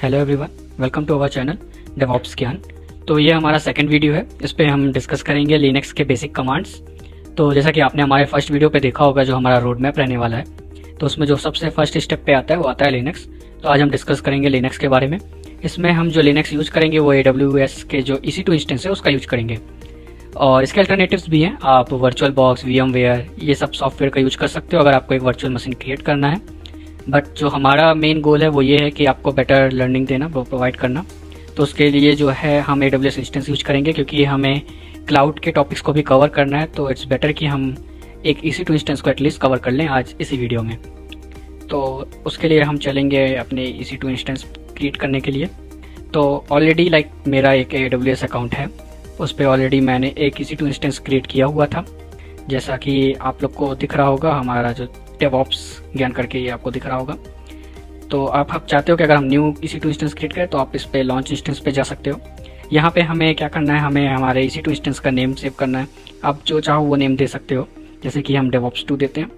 Hello everyone, welcome to our channel DevOps Gyan. तो ये हमारा सेकंड वीडियो है। इस पे हम डिस्कस करेंगे लिनक्स के बेसिक कमांड्स। तो जैसा कि आपने हमारे फर्स्ट वीडियो पे देखा होगा, जो हमारा रोड मैप रहने वाला है, तो उसमें जो सबसे फर्स्ट स्टेप पे आता है वो आता है लिनक्स। तो आज हम डिस्कस करेंगे लिनक्स के बारे में। इसमें हम जो लिनक्स यूज करेंगे वो AWS के जो EC2 इंस्टेंस है उसका यूज करेंगे, और इसके अल्टरनेटिव्स भी हैं। आप वर्चुअल बॉक्स, VMware, ये सब सॉफ्टवेयर का यूज कर सकते हो अगर आपको एक वर्चुअल मशीन क्रिएट करना है। बट जो हमारा मेन गोल है वो ये है कि आपको बेटर लर्निंग देना, वो प्रोवाइड करना। तो उसके लिए जो है हम AWS इंस्टेंस यूज करेंगे, क्योंकि हमें क्लाउड के टॉपिक्स को भी कवर करना है। तो इट्स बेटर कि हम एक EC2 इंस्टेंस को एटलीस्ट कवर कर लें आज इसी वीडियो में। तो उसके लिए हम चलेंगे अपने EC2 इंस्टेंस क्रिएट करने के लिए। तो ऑलरेडी मेरा एक AWS अकाउंट है, उस पर ऑलरेडी मैंने एक EC2 इंस्टेंस क्रिएट किया हुआ था। जैसा कि आप लोग को दिख रहा होगा, हमारा जो डेवऑप्स ज्ञान करके ये आपको दिख रहा होगा। तो आप चाहते हो कि अगर हम न्यू EC2 इंस्टेंस क्रिएट करें तो आप इस पे लॉन्च इंस्टेंस पे जा सकते हो। यहाँ पे हमें क्या करना है, हमें हमारे EC2 इंस्टेंस का नेम सेव करना है। आप जो चाहो वो नेम दे सकते हो, जैसे कि हम DevOps 2 देते हैं।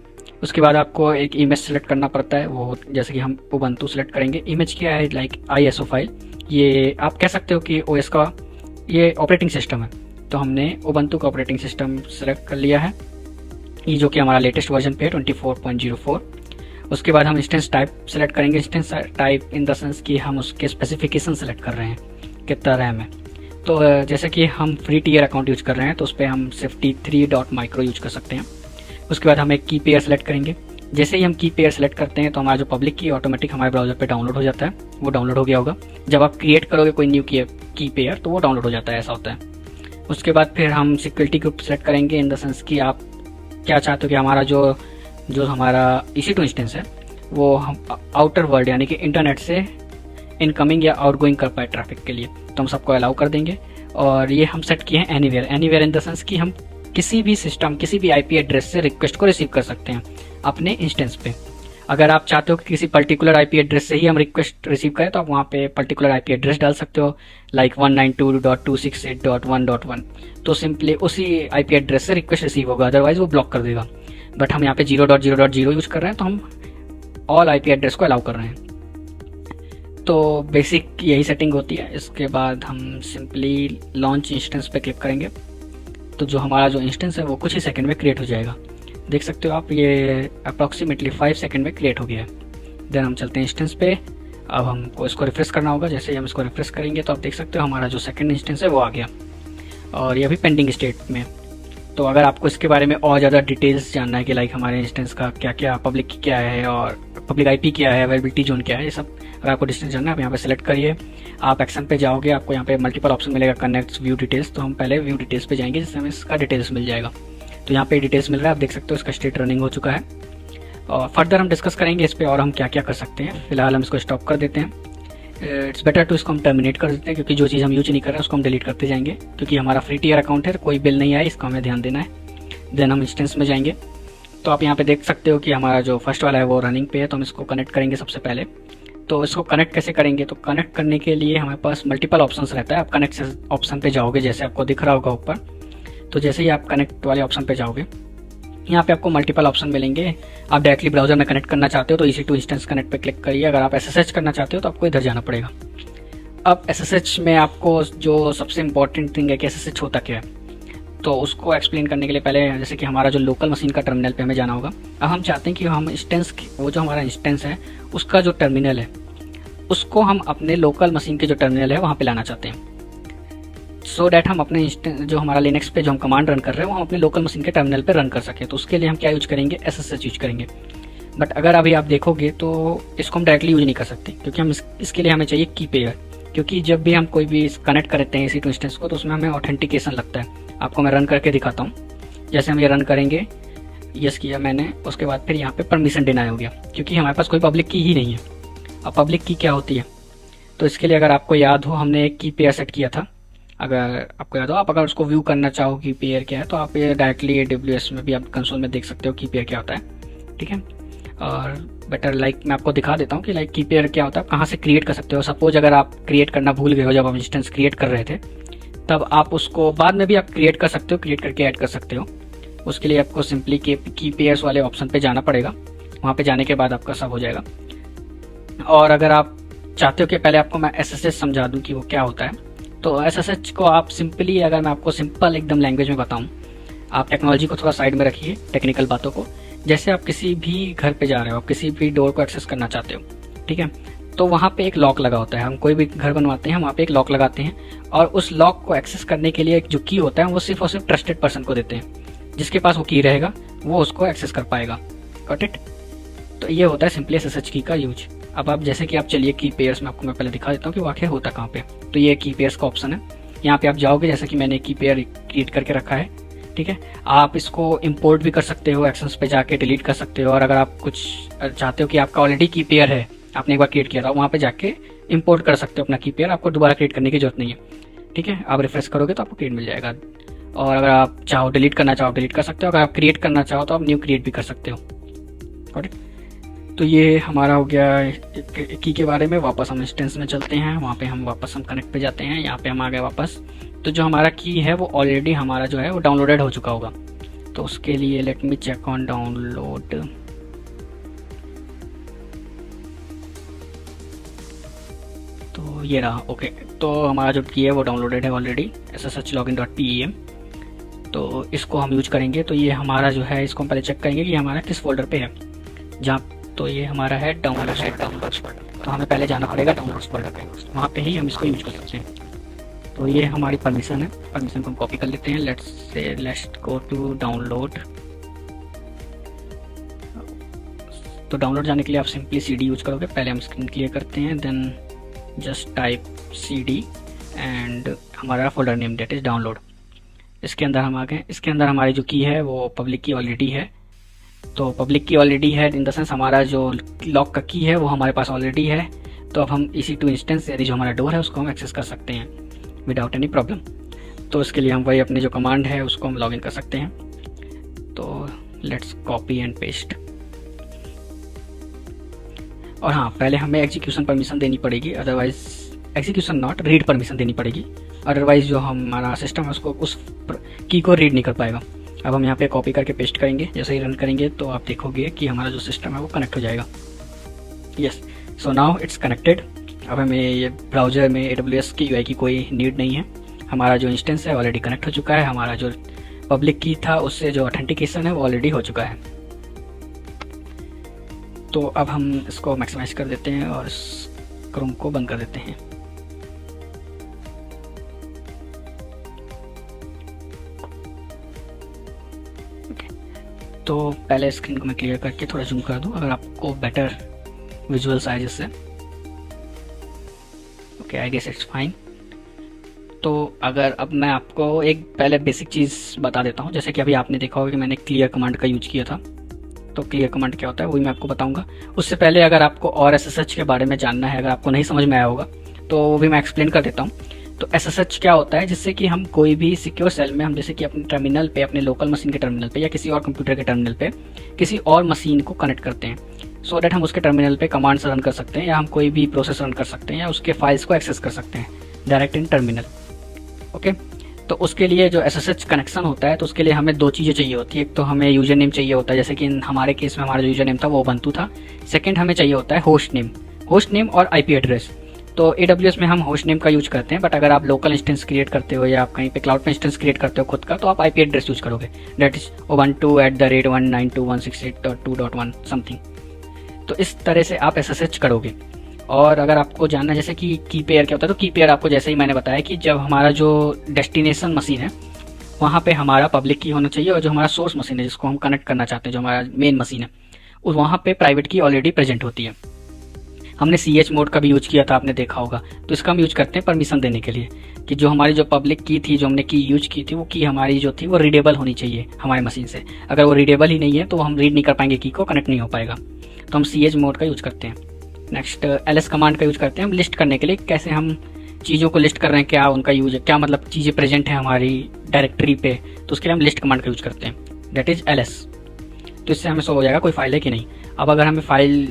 उसके बाद आपको एक इमेज सेलेक्ट करना पड़ता है, वो जैसे कि हम Ubuntu सेलेक्ट करेंगे। इमेज क्या है, ISO फाइल। ये आप कह सकते हो कि OS का ये ऑपरेटिंग सिस्टम है। तो हमने Ubuntu का ऑपरेटिंग सिस्टम सेलेक्ट कर लिया है, ये जो कि हमारा लेटेस्ट वर्जन पे है 24.04। उसके बाद हम इंस्टेंस टाइप सेलेक्ट करेंगे। Instance type in the sense कि हम उसके स्पेसिफिकेशन सेलेक्ट कर रहे हैं, कितना रैम है। तो जैसे कि हम फ्री टियर अकाउंट यूज कर रहे हैं तो उस पर हम safety3.micro यूज कर सकते हैं। उसके बाद हम एक की पेयर सेलेक्ट करेंगे। जैसे ही हम की पेयर सेलेक्ट करते हैं तो हमारा जो पब्लिक की ऑटोमेटिक हमारे ब्राउजर पे डाउनलोड हो जाता है। वो डाउनलोड हो गया होगा। जब आप क्रिएट करोगे कोई न्यू की पेयर तो वो डाउनलोड हो जाता है, ऐसा होता है। उसके बाद फिर हम सिक्योरिटी ग्रुप सेलेक्ट करेंगे, इन द सेंस कि आप क्या चाहते हो कि हमारा जो हमारा EC2 इंस्टेंस है वो हम आउटर वर्ल्ड यानी कि इंटरनेट से इनकमिंग या आउटगोइंग कर पाए ट्रैफिक के लिए, तो हम सबको अलाउ कर देंगे। और ये हम सेट किए हैं एनीवेयर इन द सेंस कि हम किसी भी सिस्टम, किसी भी IP एड्रेस से रिक्वेस्ट को रिसीव कर सकते हैं अपने इंस्टेंस पे। अगर आप चाहते हो कि किसी पर्टिकुलर IP एड्रेस से ही हम रिक्वेस्ट रिसीव करें तो आप वहाँ पे पर्टिकुलर IP एड्रेस डाल सकते हो, 192.268.1.1। तो सिंपली उसी IP एड्रेस से रिक्वेस्ट रिसीव होगा, अदरवाइज वो ब्लॉक कर देगा। बट हम यहाँ पे 0.0.0 यूज कर रहे हैं, तो हम ऑल IP एड्रेस को अलाउ कर रहे हैं। तो बेसिक यही सेटिंग होती है। इसके बाद हम सिंपली लॉन्च इंस्टेंस पे क्लिक करेंगे, तो जो हमारा जो इंस्टेंस है वो कुछ ही सेकंड में क्रिएट हो जाएगा। देख सकते हो आप, ये अप्रॉक्सीमेटली 5 सेकंड में क्रिएट हो गया है। देन हम चलते हैं इंस्टेंस पे। अब हमको इसको रिफ्रेश करना होगा। जैसे ही हम इसको रिफ्रेश करेंगे तो आप देख सकते हो हमारा जो सेकंड इंस्टेंस है वो आ गया, और ये भी पेंडिंग स्टेट में। तो अगर आपको इसके बारे में और ज़्यादा डिटेल्स जानना है कि हमारे इंस्टेंस का क्या क्या, पब्लिक की क्या है और पब्लिक IP क्या है, अवेलेबिलिटी जोन क्या है, ये सब अगर आपको डिटेल्स जानना है आप यहाँ पे सेलेक्ट करिए। आप एक्शन पे जाओगे, आपको यहाँ पे मल्टीपल ऑप्शन मिलेगा, कनेक्ट, व्यू डिटेल्स। तो हम पहले व्यू डिटेल्स पे जाएंगे, जिससे हमें इसका डिटेल्स मिल जाएगा। तो यहाँ पे डिटेल्स मिल रहा है, आप देख सकते हो इसका स्टेट रनिंग हो चुका है। और फर्दर हम डिस्कस करेंगे इस पर और हम क्या क्या कर सकते हैं। फिलहाल हम इसको स्टॉप कर देते हैं। इट्स बेटर टू इसको हम टर्मिनेट कर देते हैं, क्योंकि जो चीज़ हम यूज नहीं कर रहे हैं उसको हम डिलीट करते जाएंगे, क्योंकि हमारा फ्री टियर अकाउंट है, कोई बिल नहीं आया, इसका हमें ध्यान देना है। देन हम इंस्टेंस में जाएंगे, तो आप यहाँ पे देख सकते हो कि हमारा जो फर्स्ट वाला है वो रनिंग पे है। तो हम इसको कनेक्ट करेंगे सबसे पहले। तो इसको कनेक्ट कैसे करेंगे, तो कनेक्ट करने के लिए हमारे पास मल्टीपल ऑप्शंस रहता है। आप कनेक्ट ऑप्शन पे जाओगे, जैसे आपको दिख रहा होगा ऊपर। तो जैसे ही आप कनेक्ट वाले ऑप्शन पे जाओगे, यहाँ पे आपको मल्टीपल ऑप्शन मिलेंगे। आप डायरेक्टली ब्राउजर में कनेक्ट करना चाहते हो तो EC2 इंस्टेंस कनेक्ट पे क्लिक करिए। अगर आप SSH करना चाहते हो तो आपको इधर जाना पड़ेगा। अब SSH में आपको जो सबसे इंपॉर्टेंट थिंग है कि SSH होता क्या है, तो उसको एक्सप्लेन करने के लिए पहले जैसे कि हमारा जो लोकल मशीन का टर्मिनल पे हमें जाना होगा। अब हम चाहते हैं कि हम इंस्टेंस, वो जो हमारा इंस्टेंस है उसका जो टर्मिनल है उसको हम अपने लोकल मशीन के जो टर्मिनल है वहाँ पे लाना चाहते हैं, सो डैट हम अपने जो हमारा लिनक्स पे जो हम कमांड रन कर रहे हैं वो हम अपने लोकल मशीन के टर्मिनल पे रन कर सकें। तो उसके लिए हम क्या यूज करेंगे, SSH यूज करेंगे। बट अगर अभी आप देखोगे तो इसको हम डायरेक्टली यूज नहीं कर सकते, क्योंकि हम इसके लिए हमें चाहिए की पेयर। क्योंकि जब भी हम कोई भी कनेक्ट करते हैं EC2 इंस्टेंस को तो उसमें हमें ऑथेंटिकेशन लगता है। आपको मैं रन करके दिखाता हूँ। जैसे हम ये रन करेंगे, यस किया मैंने, उसके बाद फिर यहाँ पे परमिशन डिनाई हो गया, क्योंकि हमारे पास कोई पब्लिक की ही नहीं है। अब पब्लिक की क्या होती है, तो इसके लिए अगर आपको याद हो हमने एक की पेयर सेट किया था। अगर आपको याद हो, आप अगर उसको व्यू करना चाहो की पेयर क्या है, तो आप ये डायरेक्टली AWS में भी आप कंसोल में देख सकते हो की पेयर क्या होता है। ठीक है, और बेटर मैं आपको दिखा देता हूँ कि की पेयर क्या होता है, कहाँ से क्रिएट कर सकते हो। सपोज अगर आप क्रिएट करना भूल गए हो जब आप इंस्टेंस क्रिएट कर रहे थे, तब आप उसको बाद में भी आप क्रिएट कर सकते हो, क्रिएट करके ऐड कर सकते हो। उसके लिए आपको सिंपली की पेयर्स वाले ऑप्शन पे जाना पड़ेगा। वहाँ पे जाने के बाद आपका सब हो जाएगा। और अगर आप चाहते हो कि पहले आपको मैं SSH समझा दूं कि वो क्या होता है, तो SSH को आप सिंपली, अगर मैं आपको सिंपल एकदम लैंग्वेज में बताऊं, आप टेक्नोलॉजी को थोड़ा साइड में रखिए, टेक्निकल बातों को। जैसे आप किसी भी घर पे जा रहे हो, आप किसी भी डोर को एक्सेस करना चाहते हो, ठीक है, तो वहाँ पे एक लॉक लगा होता है। हम कोई भी घर बनवाते हैं, वहाँ पे एक लॉक लगाते हैं, और उस लॉक को एक्सेस करने के लिए जो की होता है वो सिर्फ और सिर्फ ट्रस्टेड पर्सन को देते हैं। जिसके पास वो की रहेगा वो उसको एक्सेस कर पाएगा। Got it? तो ये होता है सिंपली SSH की का यूज। अब आप जैसे कि आप चलिए की पेयर्स में आपको मैं पहले दिखा देता हूँ कि वाकई होता कहाँ पे। तो ये की पेयर्स का ऑप्शन है, यहाँ पे आप जाओगे, जैसे कि मैंने की पेयर क्रिएट करके रखा है, ठीक है। आप इसको इंपोर्ट भी कर सकते हो, एक्शंस पे जाके डिलीट कर सकते हो, और अगर आप कुछ चाहते हो कि आपका ऑलरेडी की पेयर है, आपने एक बार क्रिएट किया था, वहाँ पे जाके इंपोर्ट कर सकते हो अपना की पेयर, आपको दोबारा क्रिएट करने की जरूरत नहीं है, ठीक है। आप रिफ्रेश करोगे तो आपको क्रिएट मिल जाएगा, और अगर आप चाहो डिलीट करना चाहो डिलीट कर सकते हो, अगर आप क्रिएट करना चाहो तो आप न्यू क्रिएट भी कर सकते हो। तो ये हमारा हो गया की के बारे में। वापस हम इंस्टेंस में चलते हैं, वहाँ पे हम वापस हम कनेक्ट पे जाते हैं, यहाँ पे हम आ गए वापस। तो जो हमारा की है वो ऑलरेडी हमारा जो है वो डाउनलोडेड हो चुका होगा। तो उसके लिए let me check on download. तो ये रहा, ओके। तो हमारा जो की है वो डाउनलोडेड है ऑलरेडी, sslogin.pem। तो इसको हम यूज करेंगे। तो ये हमारा जो है, इसको हम पहले चेक करेंगे कि हमारा किस फोल्डर पे है, जहाँ, तो ये हमारा है डाउनलोड्स। तो हमें पहले जाना पड़ेगा डाउनलोड्स फोल्डर पे, वहाँ पे ही हम इसको यूज कर सकते हैं। तो ये हमारी परमिशन है, परमिशन को हम कॉपी कर लेते हैं। Let's go to download. तो डाउनलोड जाने के लिए आप सिंपली CD यूज करोगे। पहले हम स्क्रीन क्लियर करते हैं, then just type CD and हमारा folder name that is download. इसके अंदर हम आ गए। इसके अंदर हमारी जो की है वो पब्लिक की ऑलरेडी है। तो पब्लिक की ऑलरेडी है इन द सेंस हमारा जो लॉक का की है वो हमारे पास ऑलरेडी है। तो अब हम EC2 इंस्टेंस यानी जो हमारा डोर है उसको हम एक्सेस कर सकते हैं विदाउट एनी प्रॉब्लम। तो इसके लिए हम वही अपनी जो कमांड है उसको हम लॉगिन कर सकते हैं। तो लेट्स कॉपी एंड पेस्ट। और हाँ, पहले हमें एग्जीक्यूशन परमिशन देनी पड़ेगी, otherwise execution not read permission देनी पड़ेगी, अदरवाइज जो हमारा सिस्टम है उसको उस की को रीड नहीं कर पाएगा। अब हम यहाँ पे कॉपी करके पेस्ट करेंगे, जैसे ही रन करेंगे तो आप देखोगे कि हमारा जो सिस्टम है वो कनेक्ट हो जाएगा। Yes, so now it's connected. अब हमें ये ब्राउजर में AWS की UI की कोई नीड नहीं है। हमारा जो इंस्टेंस है ऑलरेडी कनेक्ट हो चुका है, हमारा जो पब्लिक की था उससे जो ऑथेंटिकेशन है वो ऑलरेडी हो चुका है। तो अब हम इसको मैक्सिमाइज कर देते हैं और इस क्रोम को बंद कर देते हैं। तो पहले स्क्रीन को मैं क्लियर करके थोड़ा जूम कर दूं अगर आपको बेटर विजुअल्स आए जिससे। Okay, I guess it's fine. तो अगर अब मैं आपको एक पहले बेसिक चीज़ बता देता हूं, जैसे कि अभी आपने देखा होगा कि मैंने क्लियर कमांड का यूज किया था। तो क्लियर कमांड क्या होता है वही मैं आपको बताऊंगा। उससे पहले अगर आपको और SSH के बारे में जानना है, अगर आपको नहीं समझ में आया होगा तो वो भी मैं एक्सप्लेन कर देता हूँ। तो SSH क्या होता है, जिससे कि हम कोई भी सिक्योर सेल में हम जैसे कि अपने टर्मिनल पे, अपने लोकल मशीन के टर्मिनल पे या किसी और कंप्यूटर के टर्मिनल पे किसी और मशीन को कनेक्ट करते हैं, सो दैट हम उसके टर्मिनल पे कमांड्स रन कर सकते हैं, या हम कोई भी प्रोसेस रन कर सकते हैं, या उसके फाइल्स को एक्सेस कर सकते हैं डायरेक्ट इन टर्मिनल। ओके, तो उसके लिए जो SSH कनेक्शन होता है तो उसके लिए हमें दो चीज़ें चाहिए होती है। एक तो हमें यूजर नेम चाहिए होता है, जैसे कि हमारे केस में हमारा जो यूजर नेम था वो ubuntu था। सेकंड हमें चाहिए होता है होस्ट नेम और IP एड्रेस। तो AWS में हम होस्ट नेम का यूज करते हैं, बट अगर आप लोकल इंस्टेंस क्रिएट करते हो या आप कहीं पे क्लाउड पे इंस्टेंस क्रिएट करते हो खुद का, तो आप IP एड्रेस यूज करोगे, दैट इज ubuntu@192.168.2.1 समथिंग। तो इस तरह से आप SSH करोगे। और अगर आपको जानना जैसे कि की पेयर क्या होता है, तो की पेयर आपको जैसे ही मैंने बताया कि जब हमारा जो डेस्टिनेशन मशीन है वहाँ पे हमारा पब्लिक की होना चाहिए, और जो हमारा सोर्स मशीन है जिसको हम कनेक्ट करना चाहते हैं, जो हमारा मेन मशीन है, उस वहाँ पे प्राइवेट की ऑलरेडी प्रेजेंट होती है। हमने CH मोड का भी यूज किया था, आपने देखा होगा। तो इसका हम यूज करते हैं परमिशन देने के लिए कि जो हमारी जो पब्लिक की थी, जो हमने की यूज की थी, वो की हमारी जो थी वो रीडेबल होनी चाहिए हमारे मशीन से। अगर वो रीडेबल ही नहीं है तो हम रीड नहीं कर पाएंगे, की को कनेक्ट नहीं हो पाएगा। तो हम CH मोड का यूज करते हैं। नेक्स्ट ls कमांड का यूज करते हैं हम लिस्ट करने के लिए, कैसे हम चीज़ों को लिस्ट कर रहे हैं, क्या उनका यूज है, क्या मतलब चीज़ें प्रेजेंट है हमारी डायरेक्टरी पे, तो उसके लिए हम लिस्ट कमांड का यूज करते हैं, दैट इज ls। तो इससे हमें शो हो जाएगा कोई फाइल है कि नहीं। अब अगर हमें फाइल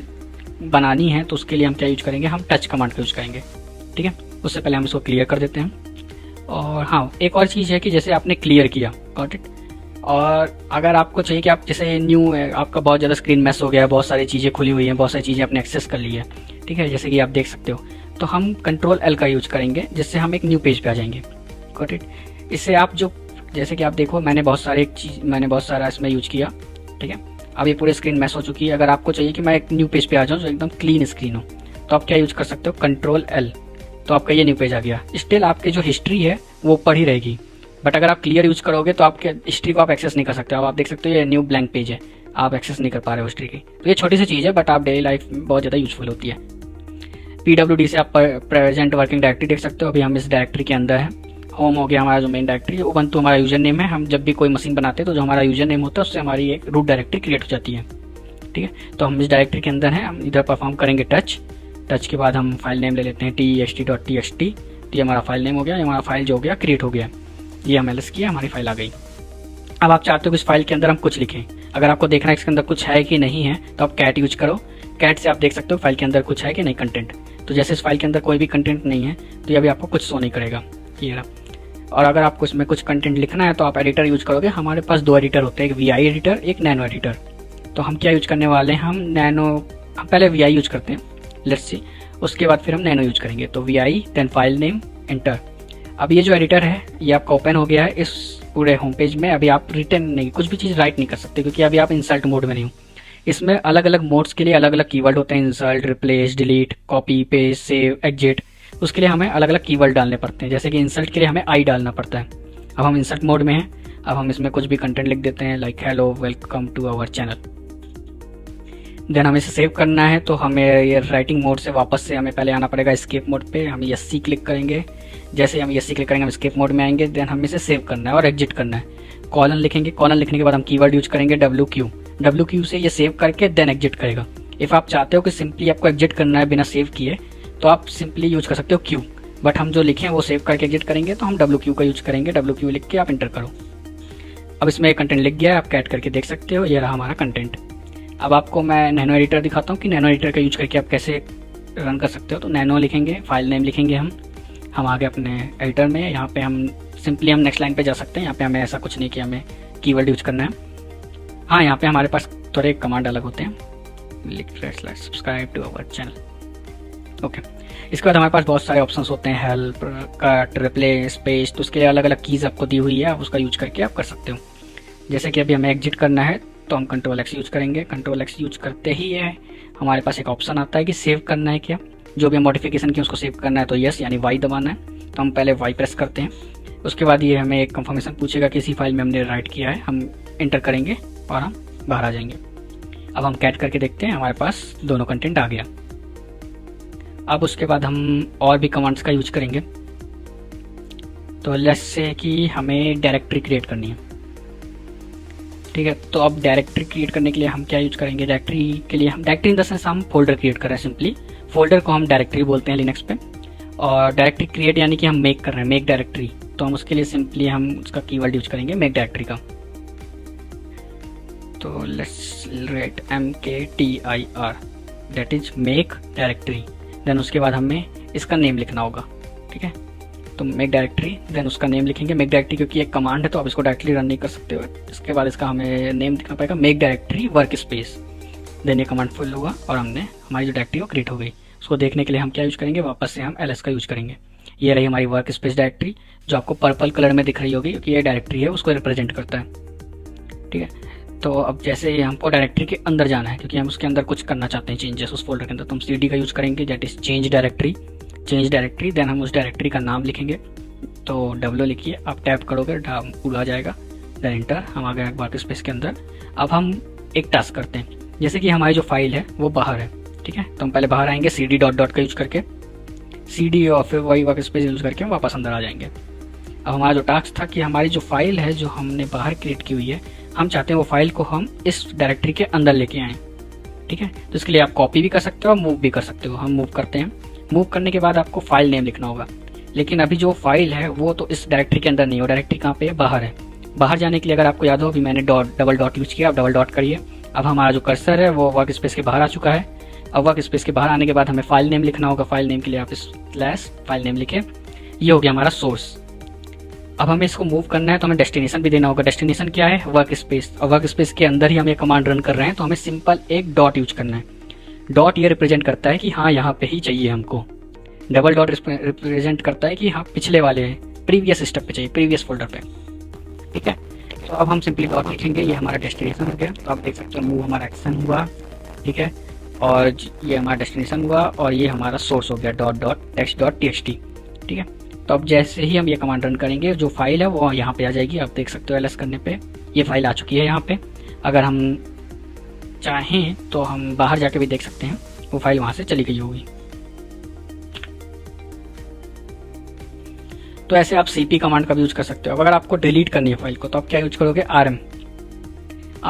बनानी है तो उसके लिए हम क्या यूज करेंगे, हम टच कमांड का यूज करेंगे, ठीक है। उससे पहले हम इसको क्लियर कर देते हैं। और हाँ, एक और चीज़ है कि जैसे आपने क्लियर किया, गॉट इट, और अगर आपको चाहिए कि आप जैसे न्यू है, आपका बहुत ज़्यादा स्क्रीन मैस हो गया है, बहुत सारी चीज़ें खुली हुई हैं, बहुत सारी चीज़ें आपने एक्सेस कर ली है, ठीक है, जैसे कि आप देख सकते हो। तो हम कंट्रोल एल का यूज करेंगे, जिससे हम एक न्यू पेज पे आ जाएंगे। Got it. इससे आप जो, जैसे कि आप देखो मैंने बहुत सारा इसमें यूज किया, ठीक है। अब ये पूरी स्क्रीन मैस हो चुकी है। अगर आपको चाहिए कि मैं एक न्यू पेज पे आ जाऊँ जो एकदम क्लीन स्क्रीन हो, तो आप क्या यूज कर सकते हो, कंट्रोल एल, तो आपका ये न्यू पेज आ गया। स्टिल आपकी जो हिस्ट्री है वो ऊपर ही रहेगी, बट अगर आप क्लियर यूज करोगे तो आपके हिस्ट्री को आप एक्सेस नहीं कर सकते। अब आप देख सकते हो ये न्यू ब्लैंक पेज है, आप एक्सेस नहीं कर पा रहे हो हिस्ट्री की। तो ये छोटी सी चीज़ है, बट आप डेली लाइफ में बहुत ज़्यादा यूजफुल होती है। PWD से आप प्रेजेंट वर्किंग डायरेक्टरी देख सकते हो। अभी हम इस डायरेक्टरी के अंदर है। होम हो गया हमारा जो मेन डायरेक्टरी, उबंटू हमारा यूजर नेम है। हम जब भी कोई मशीन बनाते हैं तो जो हमारा यूजर नेम होता है उससे हमारी एक रूट डायरेक्टरी क्रिएट हो जाती है, ठीक है। तो हम इस डायरेक्टरी के अंदर हैं। हम इधर परफॉर्म करेंगे टच के बाद हम फाइल नेम ले लेते हैं test.txt। ये हमारा फाइल नेम हो गया, ये हमारा फाइल जो हो गया क्रिएट हो गया। ये हम एलएस किया, हमारी फाइल आ गई। अब आप चाहते हो कि इस फाइल के अंदर हम कुछ लिखें, अगर आपको देखना है इसके अंदर कुछ है कि नहीं है, तो आप कैट यूज करो। कैट से आप देख सकते हो फाइल के अंदर कुछ है कि नहीं कंटेंट। तो जैसे इस फाइल के अंदर कोई भी कंटेंट नहीं है तो ये अभी आपको कुछ शो नहीं करेगा, ये रहा। और अगर आपको इसमें कुछ कंटेंट लिखना है तो आप एडिटर यूज करोगे। हमारे पास 2 एडिटर होते हैं, एक VI एडिटर, एक नैनो एडिटर। तो हम क्या यूज करने वाले हैं, हम पहले VI यूज करते हैं, लेट्स सी, उसके बाद फिर हम नैनो यूज करेंगे। तो VI then file name enter. अब ये जो एडिटर है ये आपका ओपन हो गया है इस पूरे होम पेज में। अभी आप रिटर्न नहीं, कुछ भी चीज़ राइट नहीं कर सकते, क्योंकि अभी आप इंसल्ट मोड में नहीं हो। इसमें अलग अलग मोड्स के लिए अलग अलग कीवर्ड होते हैं, insult, replace, delete, copy, paste, save, exit. उसके लिए हमें अलग अलग कीवर्ड डालने पड़ते हैं। जैसे कि इंसल्ट के लिए हमें आई डालना पड़ता है। अब हम इंसल्ट मोड में हैं। अब हम इसमें कुछ भी कंटेंट लिख देते हैं, like hello welcome to our channel. Then हमें इसे सेव करना है, तो हमें ये राइटिंग मोड से वापस से हमें पहले आना पड़ेगा एस्केप मोड पे। हम यस क्लिक करेंगे। जैसे हम यस क्लिक करेंगे हम एस्केप मोड में आएंगे। देन हमें इसे सेव करना है और एग्जिट करना है। कॉलन लिखेंगे, कॉलन लिखने के बाद हम कीवर्ड यूज करेंगे WQ से ये सेव करके देन एग्जिट करेगा। इफ़ आप चाहते हो कि सिंपली आपको एग्जिट करना है बिना सेव किए, तो आप सिंपली यूज कर सकते हो Q, बट हम जो लिखे हैं वो सेव करके एग्जिट करेंगे, तो हम WQ का यूज करेंगे। WQ लिख के आप इंटर करो। अब इसमें कंटेंट लिख गया है, आप कैट करके देख सकते हो, ये रहा हमारा कंटेंट। अब आपको मैं नैनो एडिटर दिखाता हूँ कि नैनो एडिटर का यूज करके आप कैसे रन कर सकते हो। तो नैनो लिखेंगे, फाइल नेम लिखेंगे, हम आ गए अपने एडिटर में। यहाँ पे हम सिंपली हम नेक्स्ट लाइन पे जा सकते हैं। यहाँ पे हमें ऐसा कुछ नहीं कि हमें कीवर्ड यूज करना है। हाँ, यहाँ पे हमारे पास थोड़े कमांड अलग होते हैं, subscribe to our channel. Okay, इसके बाद हमारे पास बहुत सारे ऑप्शंस होते हैं, हेल्प, कट, रिप्लेस, पेस्ट। तो उसके लिए अलग अलग कीज़ आपको दी हुई है, आप उसका यूज करके आप कर सकते हो। जैसे कि अभी हमें एग्जिट करना है तो हम कंट्रोल X यूज करेंगे। कंट्रोल X यूज करते ही है हमारे पास एक ऑप्शन आता है कि सेव करना है क्या, जो भी मॉडिफिकेशन की उसको सेव करना है। तो यस यानी Y दबाना है, तो हम पहले Y प्रेस करते हैं। उसके बाद ये हमें एक कंफर्मेशन पूछेगा कि इसी फाइल में हमने राइट किया है, हम इंटर करेंगे और हम बाहर आ जाएंगे। अब हम कैट करके देखते हैं, हमारे पास दोनों कंटेंट आ गया। अब उसके बाद हम और भी कमांड्स का यूज करेंगे। तो लेट्स से कि हमें डायरेक्टरी क्रिएट करनी है, ठीक है। तो अब डायरेक्टरी क्रिएट करने के लिए हम क्या यूज करेंगे, डायरेक्टरी के लिए हम डायरेक्टरी इन द सेंस हम फोल्डर क्रिएट कर रहे हैं। सिंपली फोल्डर को हम डायरेक्टरी बोलते हैं लिनक्स पे, और डायरेक्टरी क्रिएट यानी कि हम मेक कर रहे हैं, मेक डायरेक्टरी। तो हम उसके लिए सिंपली हम उसका कीवर्ड यूज करेंगे मेक डायरेक्टरी का। तो let's write MKTIR, that is make directory. Then उसके बाद हमें इसका नेम लिखना होगा, ठीक है। तो मेक डायरेक्टरी, देन उसका नेम लिखेंगे मेक डायरेक्टरी, क्योंकि एक कमांड है तो आप इसको डायरेक्टली रन नहीं कर सकते हो। इसके बाद इसका हमें नेम लिखना पड़ेगा make directory work space. Then ये कमांड फुल होगा और हमने हमारी जो डायरेक्टरी वो क्रिएट हो गई। उसको देखने के लिए हम क्या यूज करेंगे, वापस से हम LS का यूज करेंगे। ये रही हमारी वर्क स्पेस डायरेक्टरी, जो आपको पर्पल कलर में दिख रही होगी, क्योंकि ये डायरेक्टरी है उसको रिप्रेजेंट करता है, ठीक है। तो अब जैसे हमको डायरेक्टरी के अंदर जाना है, क्योंकि हम उसके अंदर कुछ करना चाहते हैं चेंजेस उस फोल्डर के अंदर, तो हम CD का यूज करेंगे, that is change directory. Then हम उस डायरेक्टरी का नाम लिखेंगे। तो W लिखिए, आप टैप करोगे पूरा आ जाएगा। देन इंटर, हम आ गए वर्क स्पेस के अंदर। अब हम एक टास्क करते हैं, जैसे कि हमारी जो फाइल है वो बाहर है, ठीक है। तो हम पहले बाहर आएंगे CD डॉट का यूज करके, CD और फिर वही वर्क स्पेस यूज करके हम वापस अंदर आ जाएंगे। अब हमारा जो टास्क था कि हमारी जो फाइल है जो हमने बाहर क्रिएट की हुई है, हम चाहते हैं वो फाइल को हम इस डायरेक्टरी के अंदर लेके आएँ, ठीक है। तो इसके लिए आप कॉपी भी कर सकते हो और मूव भी कर सकते हो। हम मूव करते हैं। मूव करने के बाद आपको फाइल नेम लिखना होगा, लेकिन अभी जो फाइल है वो तो इस डायरेक्टरी के अंदर नहीं हो। डायरेक्टरी कहाँ पे है, बाहर है। बाहर जाने के लिए अगर आपको याद हो, अभी मैंने डबल डॉट यूज किया, आप डबल डॉट करिए। अब हमारा जो कर्सर है वो वर्क स्पेस के बाहर आ चुका है। अब वर्क स्पेस के बाहर आने के बाद हमें फाइल नेम लिखना होगा। फाइल नेम के लिए आप स्लैश फाइल नेम लिखें, ये हो गया हमारा सोर्स। अब हमें इसको मूव करना है तो हमें डेस्टिनेशन भी देना होगा। डेस्टिनेशन क्या है, वर्क स्पेस। और वर्क स्पेस के अंदर ही हम ये कमांड रन कर रहे हैं, तो हमें सिंपल एक डॉट यूज करना है। डॉट ये रिप्रेजेंट करता है कि हाँ यहाँ पे ही चाहिए हमको। डबल डॉट रिप्रेजेंट करता है कि हाँ पिछले वाले प्रीवियस स्टेप पे चाहिए, प्रीवियस फोल्डर पे, ठीक है। तो अब हम सिंपली डॉट लिखेंगे, ये हमारा डेस्टिनेशन हो गया। तो आप देख सकते हो मूव हमारा एक्शन हुआ, ठीक है, और ये हमारा डेस्टिनेशन हुआ और ये हमारा सोर्स हो गया dot dot text dot TXT, ठीक है। तो अब जैसे ही हम ये कमांड रन करेंगे जो फाइल है वो यहाँ पे आ जाएगी। आप देख सकते हो एलएस करने पे ये फाइल आ चुकी है यहाँ पे। अगर हम चाहें तो हम बाहर जाके भी देख सकते हैं, वो फाइल वहाँ से चली गई होगी। तो ऐसे आप cp कमांड का भी यूज कर सकते हो। अगर आपको डिलीट करनी है फाइल को तो आप क्या यूज करोगे,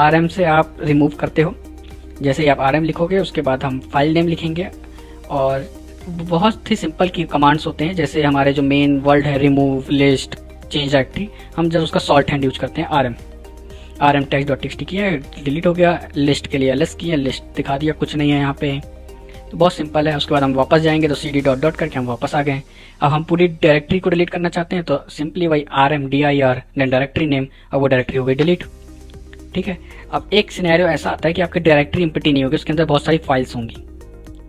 rm से आप रिमूव करते हो। जैसे ही आप rm लिखोगे उसके बाद हम फाइल नेम लिखेंगे, और बहुत ही सिंपल की कमांड्स होते हैं। जैसे हमारे जो मेन वर्ड है रिमूव, लिस्ट, चेंज डायरेक्टरी, हम जब उसका शॉर्ट हैंड यूज करते हैं rm टेक्स्ट डॉट टीएक्सटी किया, डिलीट हो गया। लिस्ट के लिए ls किया, लिस्ट दिखा दिया, कुछ नहीं है यहाँ पे। तो बहुत सिंपल है। उसके बाद हम वापस जाएंगे तो cd डॉट डॉट करके हम वापस आ गए। अब हम पूरी डायरेक्टरी को डिलीट करना चाहते हैं तो सिंपली वही rm dir then directory name, और वो डायरेक्टरी हो गई डिलीट, ठीक है। अब एक सिनेरियो ऐसा आता है कि आपकी डायरेक्टरी एम्प्टी नहीं होगी, उसके अंदर बहुत सारी फाइल्स होंगी,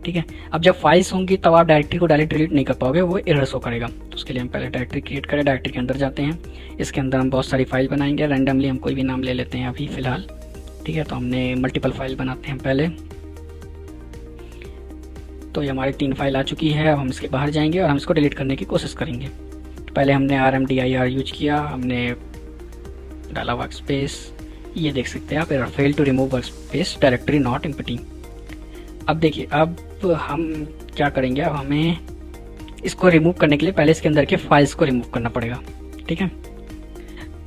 ठीक है। अब जब फाइल्स होंगी तब आप डायरेक्टरी को डायरेक्ट डिलीट नहीं कर पाओगे, वो एरर शो करेगा। तो उसके लिए हम पहले डायरेक्टरी क्रिएट करें, डायरेक्टरी के अंदर जाते हैं। इसके अंदर हम बहुत सारी फाइल बनाएंगे, रैंडमली हम कोई भी नाम ले लेते हैं अभी फिलहाल, ठीक है। तो हमने मल्टीपल फाइल बनाते हैं पहले। तो ये हमारी 3 फाइल आ चुकी है। अब हम इसके बाहर जाएंगे और हम इसको डिलीट करने की कोशिश करेंगे। तो पहले हमने rmdir यूज किया, हमने डाला वर्क स्पेस, ये देख सकते हैं आप, error fail to remove work space, directory not empty. अब देखिए, अब हम क्या करेंगे, अब हमें इसको रिमूव करने के लिए पहले इसके अंदर के फाइल्स को रिमूव करना पड़ेगा, ठीक है।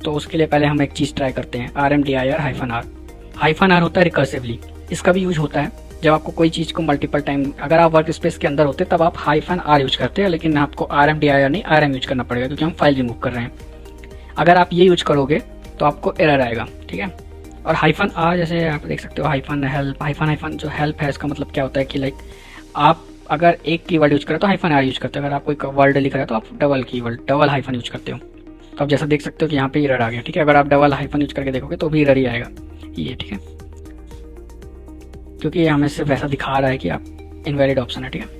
तो उसके लिए पहले हम एक चीज़ ट्राई करते हैं, rmdir-r। -r होता है रिकर्सिवली, इसका भी यूज होता है जब आपको कोई चीज़ को मल्टीपल टाइम, अगर आप वर्क स्पेस के अंदर होते तब आप -r यूज करते हैं, लेकिन आपको rmdir नहीं rm यूज करना पड़ेगा क्योंकि हम फाइल रिमूव कर रहे हैं। अगर आप ये यूज करोगे तो आपको एरर आएगा, ठीक है। और -r जैसे आप देख सकते हो, -help, जो हेल्प है इसका मतलब क्या होता है कि लाइक आप अगर एक कीवर्ड यूज करें तो -r यूज करते हो, अगर आप कोई वर्ड लिख रहे हो तो आप डबल हाइफन यूज करते हो। तो आप जैसा देख सकते हो कि यहाँ पे एरर आ गया, ठीक है। अगर आप डबल हाइफन यूज करके देखोगे तो भी एरर ही आएगा ये, ठीक है, क्योंकि ये हमें सिर्फ ऐसा दिखा रहा है कि आप इनवैलिड ऑप्शन है, ठीक है।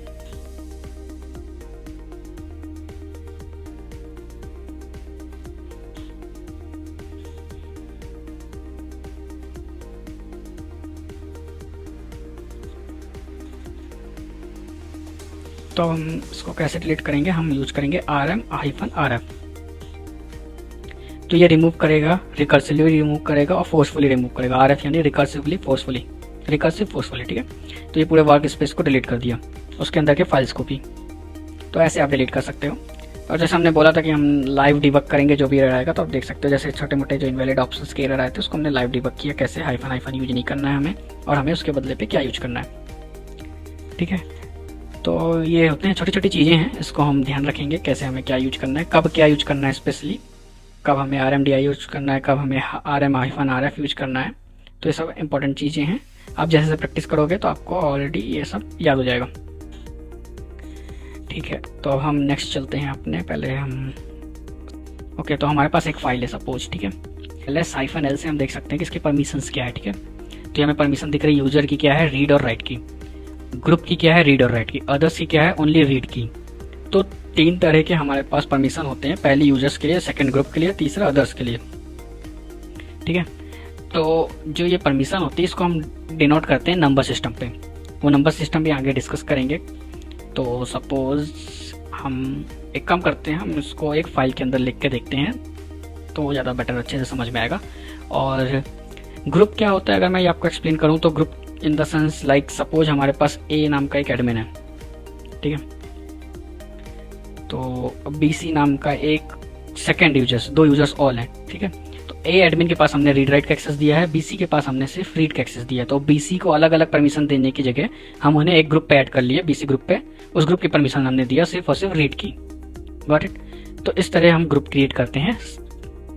तो हम इसको कैसे डिलीट करेंगे, हम यूज करेंगे rm-rf। तो ये रिमूव करेगा, रिकर्सिवली रिमूव करेगा और फोर्सफुली रिमूव करेगा। rf यानी रिकर्सिवली फोर्सफुली, ठीक है। तो ये पूरे वर्क स्पेस को डिलीट कर दिया, उसके अंदर के फाइल्स को भी। तो ऐसे आप डिलीट कर सकते हो। और जैसे हमने बोला था कि हम लाइव डिबग करेंगे जो भी एरर आएगा, तो आप देख सकते हो जैसे छोटे मोटे जो इनवैलिड ऑप्शंस के एरर आए थे उसको हमने लाइव डिबग किया, कैसे हाइफन यूज नहीं करना है हमें, और हमें उसके बदले पे क्या यूज करना है, ठीक है। तो ये होते हैं छोटी छोटी चीज़ें हैं, इसको हम ध्यान रखेंगे कैसे हमें क्या यूज करना है, कब क्या यूज करना है, स्पेशली कब हमें rmdir यूज करना है, कब हमें rm-rf यूज करना है। तो ये सब इंपॉर्टेंट चीज़ें हैं। आप जैसे प्रैक्टिस करोगे तो आपको ऑलरेडी ये सब याद हो जाएगा, ठीक है। तो अब हम नेक्स्ट चलते हैं अपने, पहले हम ओके। तो हमारे पास एक फाइल है सपोज, ठीक है। ls-l से हम देख सकते हैं कि इसकी परमिशंस क्या है, ठीक है। तो हमें परमिशन दिख रही है, यूजर की क्या है, रीड और राइट की, ग्रुप की क्या है, रीड और राइट की, अदर्स की क्या है, ओनली रीड की। तो 3 तरह के हमारे पास परमिशन होते हैं, पहले यूजर्स के लिए, सेकंड ग्रुप के लिए, तीसरा अदर्स के लिए, ठीक है। तो जो ये परमिशन होती है इसको हम डिनोट करते हैं नंबर सिस्टम पे, वो नंबर सिस्टम भी आगे डिस्कस करेंगे। तो सपोज हम एक काम करते हैं, हम इसको एक फाइल के अंदर लिख के देखते हैं तो ज़्यादा बेटर, अच्छे से समझ में आएगा। और ग्रुप क्या होता है अगर मैं ये आपको एक्सप्लेन करूँ तो group in the sense like suppose हमारे पास ए नाम का एक एडमिन है, ठीक है। तो BC नाम का एक सेकेंड यूजर्स, 2 यूजर्स ऑल हैं, ठीक है। तो ए एडमिन के पास हमने रीड राइट का एक्सेस दिया है, BC के पास हमने सिर्फ रीड का एक्सेस दिया है। तो BC को अलग अलग परमिशन देने की जगह हम उन्हें एक ग्रुप पे ऐड कर लिए, BC ग्रुप पे, उस ग्रुप की परमिशन हमने दिया सिर्फ और सिर्फ रीड की, गॉट इट। तो इस तरह हम ग्रुप क्रिएट करते हैं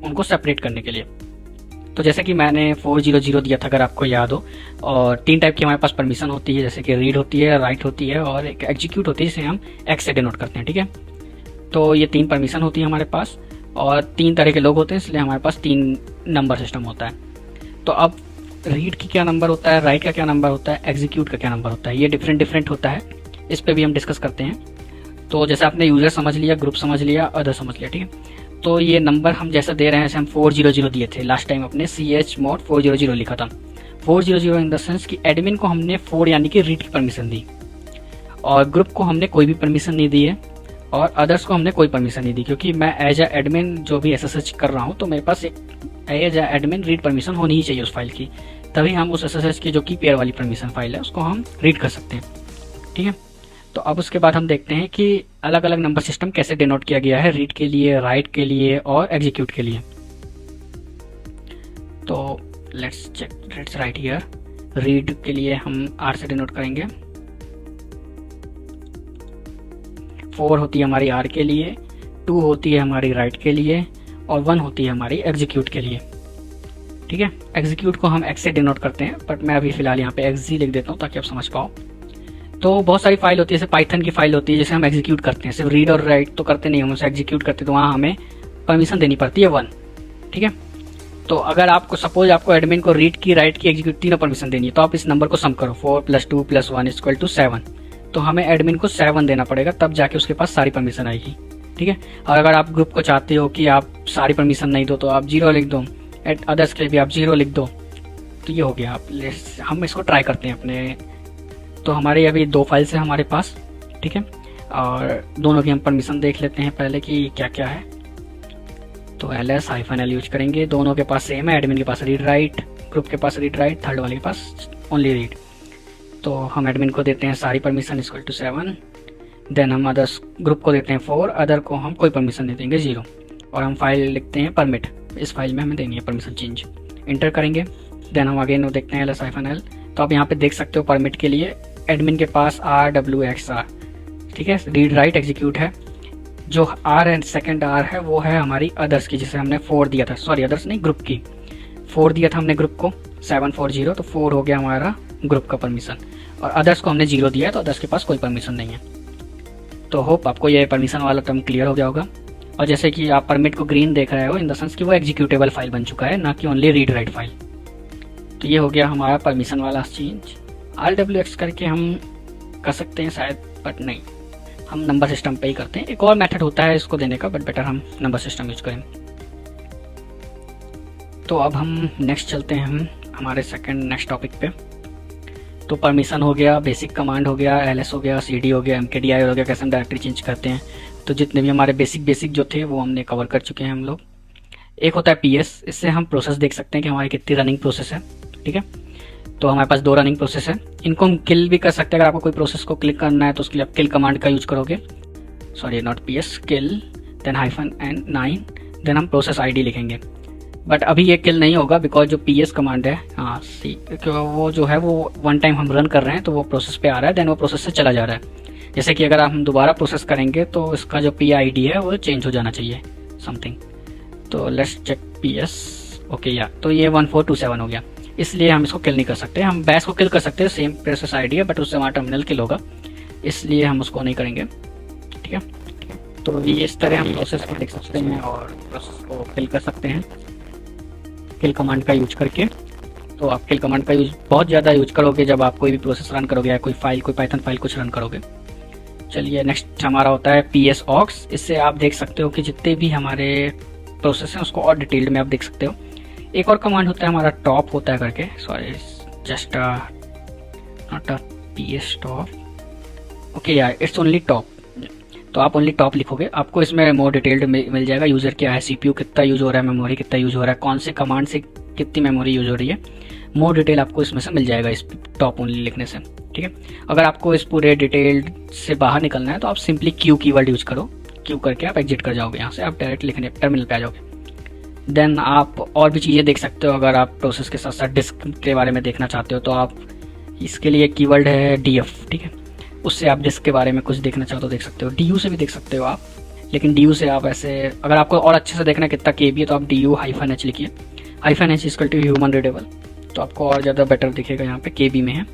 उनको सेपरेट करने के लिए। तो जैसे कि मैंने 400 दिया था अगर आपको याद हो, और 3 टाइप की हमारे पास परमिशन होती है, जैसे कि रीड होती है, राइट होती है और एक एग्जीक्यूट होती है, जिसे हम एक्स से डिनोट करते हैं, ठीक है। तो ये 3 परमिशन होती है हमारे पास, और 3 तरह के लोग होते हैं, इसलिए हमारे पास 3 नंबर सिस्टम होता है। तो अब रीड की क्या नंबर होता है, राइट का क्या नंबर होता है, एग्जीक्यूट का क्या नंबर होता है, ये डिफरेंट होता है, इस पर भी हम डिस्कस करते हैं। तो जैसे आपने यूज़र समझ लिया, ग्रुप समझ लिया, अदर समझ लिया, ठीक है। तो ये नंबर हम जैसा दे रहे हैं, जैसे हम 400 दिए थे लास्ट टाइम, अपने chmod 400 लिखा था। 400 इन द सेंस कि एडमिन को हमने 4 यानी कि रीड की परमिशन दी, और ग्रुप को हमने कोई भी परमिशन नहीं दी है, और अदर्स को हमने कोई परमिशन नहीं दी, क्योंकि मैं एज ए एडमिन जो भी SSH कर रहा हूँ, तो मेरे पास एक as a admin read permission होनी ही चाहिए उस फाइल की, तभी हम उस SSH की जो की पेयर वाली परमिशन फाइल है उसको हम रीड कर सकते हैं, ठीक है। तो अब उसके बाद हम देखते हैं कि अलग अलग नंबर सिस्टम कैसे डिनोट किया गया है, रीड के लिए, राइट के लिए और एग्जीक्यूट के लिए। तो लेट्स राइट हियर। रीड के लिए हम R से डिनोट करेंगे, 4 होती है हमारी R के लिए, 2 होती है हमारी राइट के लिए, और 1 होती है हमारी एग्जीक्यूट के लिए, ठीक है। एग्जीक्यूट को हम X से डिनोट करते हैं, बट मैं अभी फिलहाल यहाँ पे XG लिख देता हूँ ताकि आप समझ पाओ। तो बहुत सारी फाइल होती है, जैसे पाइथन की फाइल होती है, जैसे हम एग्जीक्यूट करते हैं, सिर्फ रीड और राइट तो करते नहीं, हम उसे एग्जीक्यूट करते, तो वहाँ हमें परमिशन देनी पड़ती है 1, ठीक है। तो अगर आपको सपोज आपको एडमिन को रीड की, राइट की, एग्जीक्यूट तीनों परमिशन देनी है, तो आप इस नंबर को सम करो, 4 + 2 + 1 = 7। तो हमें एडमिन को 7 देना पड़ेगा, तब जाके उसके पास सारी परमिशन आएगी, ठीक है। और अगर आप ग्रुप को चाहते हो कि आप सारी परमिशन नहीं दो, तो आप 0 लिख दो, अदर्स के लिए भी आप 0 लिख दो, तो ये हो गया। हम इसको ट्राई करते हैं अपने। तो हमारे अभी 2 फाइल्स हैं हमारे पास, ठीक है, और दोनों की हम परमिशन देख लेते हैं पहले कि क्या क्या है। तो ls-l यूज करेंगे, दोनों के पास सेम है, एडमिन के पास रीड राइट, ग्रुप के पास रीड राइट, थर्ड वाले के पास ओनली रीड। तो हम एडमिन को देते हैं सारी परमिशन = 7, देन हम अदर्स ग्रुप को देते हैं 4, अदर को हम कोई परमिशन दे देंगे 0, और हम फाइल लिखते हैं परमिट, इस फाइल में हमें देनी है परमिशन चेंज, इंटर करेंगे। देन हम अगेन देखते हैं ls-l। तो आप यहाँ पे देख सकते हो परमिट के लिए एडमिन के पास RWXR, ठीक है, रीड राइट एग्जीक्यूट है। जो R एंड सेकंड R है वो है हमारी अदर्स की, जिसे हमने 4 दिया था, सॉरी अदर्स नहीं, ग्रुप की 4 दिया था हमने ग्रुप को 740, तो 4 हो गया हमारा ग्रुप का परमिशन, और अदर्स को हमने 0 दिया है, तो अदर्स के पास कोई परमिशन नहीं है। तो होप आपको ये परमिशन वाला टर्म क्लियर हो गया होगा। और जैसे कि आप परमिट को ग्रीन देख रहे हो, इन द सेंस कि वो एग्जीक्यूटेबल फाइल बन चुका है, ना कि ओनली रीड राइट फाइल। तो ये हो गया हमारा परमिशन वाला चेंज। RWX करके हम कर सकते हैं शायद, बट नहीं, हम नंबर सिस्टम पे ही करते हैं। एक और मेथड होता है इसको देने का, बट बेटर हम नंबर सिस्टम यूज करें। तो अब हम नेक्स्ट चलते हैं हम हमारे नेक्स्ट टॉपिक पे। तो परमिशन हो गया, बेसिक कमांड हो गया, ls हो गया, cd हो गया, mkdir हो गया, कैसे हम डायरेक्टरी चेंज करते हैं। तो जितने भी हमारे बेसिक जो थे वो हमने कवर कर चुके हैं हम लोग। एक होता है PS, इससे हम प्रोसेस देख सकते हैं कि हमारी कितनी रनिंग प्रोसेस है, ठीक है। तो हमारे पास 2 रनिंग प्रोसेस है, इनको हम किल भी कर सकते हैं। अगर आपको कोई प्रोसेस को क्लिक करना है तो उसके लिए आप किल कमांड का यूज करोगे, sorry not PS, kill, then -N9, then हम प्रोसेस ID लिखेंगे। बट अभी ये किल नहीं होगा, बिकॉज जो PS कमांड है, हाँ सी, वो जो है वो 1 टाइम हम रन कर रहे हैं, तो वो प्रोसेस पे आ रहा है, देन वो प्रोसेस से चला जा रहा है। जैसे कि अगर हम दोबारा प्रोसेस करेंगे तो इसका जो PID है वो चेंज हो जाना चाहिए समथिंग। तो लेट्स चेक PS, ओके या, तो ये 1427 हो गया, इसलिए हम इसको किल नहीं कर सकते। हम बैश को किल कर सकते हैं, सेम प्रोसेस ID है, बट उससे हमारा टर्मिनल किल होगा, इसलिए हम उसको नहीं करेंगे, ठीक है। तो ये इस तरह हम प्रोसेस को देख सकते हैं और प्रोसेस को किल कर सकते हैं किल कमांड का यूज करके। तो आप किल कमांड का यूज बहुत ज़्यादा यूज करोगे जब आप कोई भी प्रोसेस रन करोगे या कोई फाइल, कोई पाइथन फाइल कुछ रन करोगे। चलिए नेक्स्ट हमारा होता है PSOX। इससे आप देख सकते हो कि जितने भी हमारे प्रोसेस हैं उसको और डिटेल्ड में आप देख सकते हो। एक और कमांड होता है हमारा टॉप होता है करके, sorry just not a PS top, okay यार, इट्स ओनली टॉप। तो आप ओनली टॉप लिखोगे, आपको इसमें मोर डिटेल्ड मिल जाएगा, यूजर क्या है, CPU कितना यूज हो रहा है, मेमोरी कितना यूज हो रहा है, कौन से कमांड से कितनी मेमोरी यूज हो रही है, मोर डिटेल आपको इसमें से मिल जाएगा इस टॉप ओनली लिखने से, ठीक है। अगर आपको इस पूरे डिटेल्ड से बाहर निकलना है तो आप सिंपली Q कीवर्ड यूज करो, Q करके आप एग्जिट कर जाओगे, यहाँ से आप डायरेक्ट लिखने टर्मिनल पे आ जाओगे। देन आप और भी चीज़ें देख सकते हो। अगर आप प्रोसेस के साथ साथ डिस्क के बारे में देखना चाहते हो तो आप इसके लिए कीवर्ड है DF, ठीक है, उससे आप डिस्क के बारे में कुछ देखना चाहो तो देख सकते हो। DU से भी देख सकते हो आप, लेकिन DU से आप ऐसे, अगर आपको और अच्छे से देखना कितना KB है तो आप DU-H लिखिए, -H = ह्यूमन रीडेबल, तो आपको और ज़्यादा बेटर दिखेगा, यहाँ पे KB में है।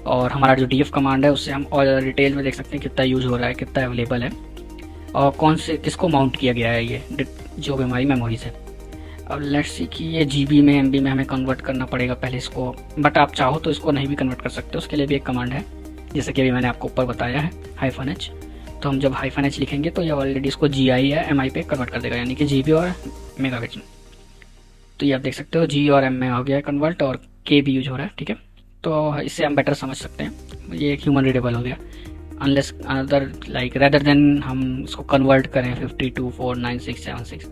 और हमारा जो DF कमांड है उससे हम और ज़्यादा डिटेल में देख सकते हैं कितना यूज़ हो रहा है, कितना अवेलेबल है और कौन से किसको माउंट किया गया है, ये जो भी हमारी मेमोरीज है। अब लेट्स सी कि ये GB में MB में हमें कन्वर्ट करना पड़ेगा पहले इसको, बट आप चाहो तो इसको नहीं भी कन्वर्ट कर सकते हो, उसके लिए भी एक कमांड है जैसे कि अभी मैंने आपको ऊपर बताया है, -H। तो हम जब -h लिखेंगे तो ये ऑलरेडी इसको GI या MI पे कन्वर्ट कर देगा, यानी कि GB और मेगाबिट में। तो ये आप देख सकते हो G और M में हो गया कन्वर्ट, और K भी यूज हो रहा है, ठीक है। तो इससे हम बेटर समझ सकते हैं, ये एक ह्यूमन रीडेबल हो गया, unless other like rather than हम इसको कन्वर्ट करें 52499676।